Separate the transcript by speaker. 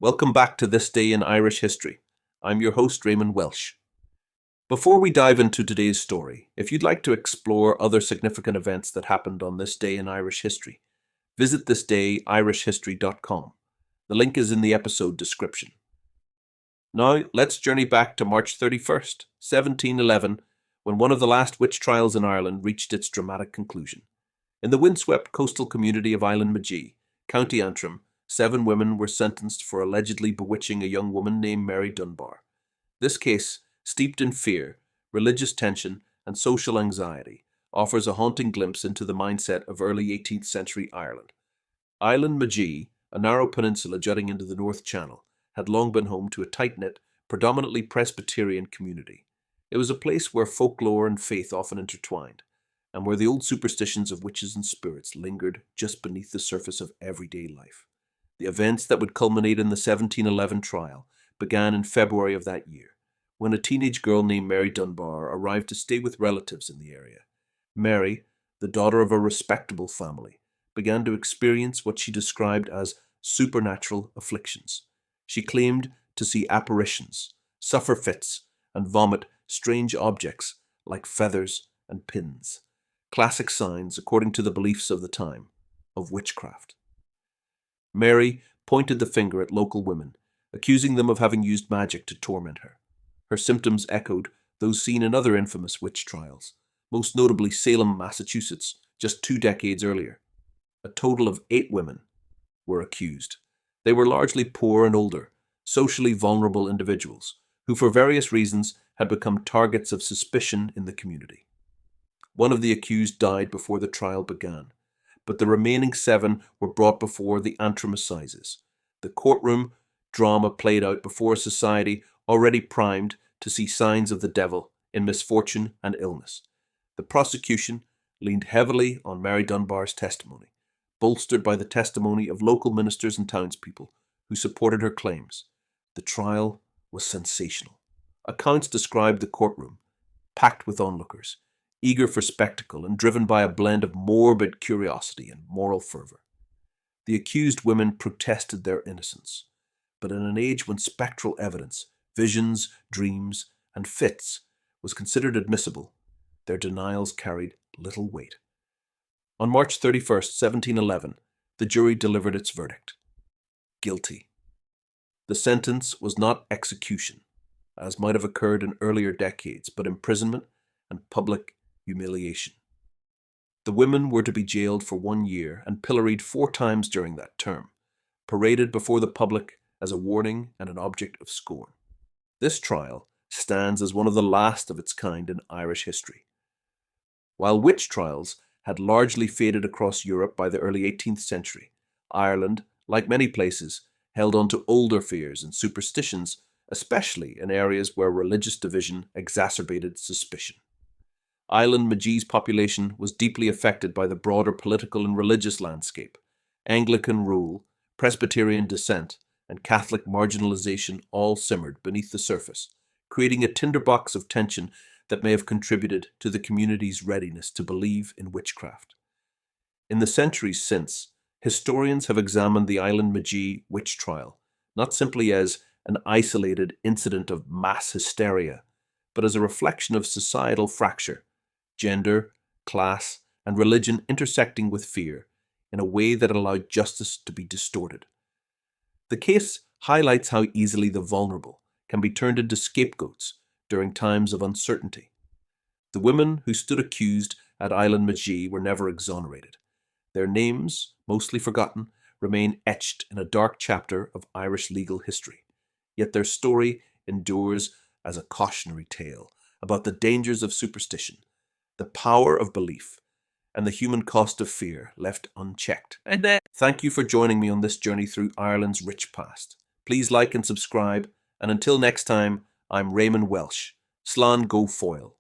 Speaker 1: Welcome back to This Day in Irish History. I'm your host, Raymond Welsh. Before we dive into today's story, if you'd like to explore other significant events that happened on this day in Irish history, visit thisdayirishhistory.com. The link is in the episode description. Now, let's journey back to March 31st, 1711, when one of the last witch trials in Ireland reached its dramatic conclusion. In the windswept coastal community of Island Magee, County Antrim, 7 women were sentenced for allegedly bewitching a young woman named Mary Dunbar. This case, steeped in fear, religious tension, and social anxiety, offers a haunting glimpse into the mindset of early 18th century Ireland. Island Magee, a narrow peninsula jutting into the North Channel, had long been home to a tight-knit, predominantly Presbyterian community. It was a place where folklore and faith often intertwined, and where the old superstitions of witches and spirits lingered just beneath the surface of everyday life. The events that would culminate in the 1711 trial began in February of that year, when a teenage girl named Mary Dunbar arrived to stay with relatives in the area. Mary, the daughter of a respectable family, began to experience what she described as supernatural afflictions. She claimed to see apparitions, suffer fits, and vomit strange objects like feathers and pins, classic signs, according to the beliefs of the time, of witchcraft. Mary pointed the finger at local women, accusing them of having used magic to torment her. Her symptoms echoed those seen in other infamous witch trials, most notably Salem, Massachusetts, just 2 decades earlier. A total of 8 women were accused. They were largely poor and older, socially vulnerable individuals, who for various reasons had become targets of suspicion in the community. One of the accused died before the trial began, but the remaining 7 were brought before the Antrim assizes. The courtroom drama played out before a society already primed to see signs of the devil in misfortune and illness. The prosecution leaned heavily on Mary Dunbar's testimony, bolstered by the testimony of local ministers and townspeople who supported her claims. The trial was sensational. Accounts described the courtroom, packed with onlookers, eager for spectacle and driven by a blend of morbid curiosity and moral fervor. The accused women protested their innocence, but in an age when spectral evidence, visions, dreams, and fits was considered admissible, their denials carried little weight. On March 31st, 1711, the jury delivered its verdict. Guilty. The sentence was not execution, as might have occurred in earlier decades, but imprisonment and public humiliation. The women were to be jailed for 1 year and pilloried 4 times during that term, paraded before the public as a warning and an object of scorn. This trial stands as one of the last of its kind in Irish history. While witch trials had largely faded across Europe by the early 18th century, Ireland, like many places, held on to older fears and superstitions, especially in areas where religious division exacerbated suspicion. Island Magee's population was deeply affected by the broader political and religious landscape. Anglican rule, Presbyterian dissent, and Catholic marginalization all simmered beneath the surface, creating a tinderbox of tension that may have contributed to the community's readiness to believe in witchcraft. In the centuries since, historians have examined the Island Magee Witch Trial, not simply as an isolated incident of mass hysteria, but as a reflection of societal fracture, gender, class, and religion intersecting with fear in a way that allowed justice to be distorted. The case highlights how easily the vulnerable can be turned into scapegoats during times of uncertainty. The women who stood accused at Island Magee were never exonerated. Their names, mostly forgotten, remain etched in a dark chapter of Irish legal history. Yet their story endures as a cautionary tale about the dangers of superstition, the power of belief, and the human cost of fear left unchecked. Thank you for joining me on this journey through Ireland's rich past. Please like and subscribe, and until next time, I'm Raymond Welsh. Slán go foil.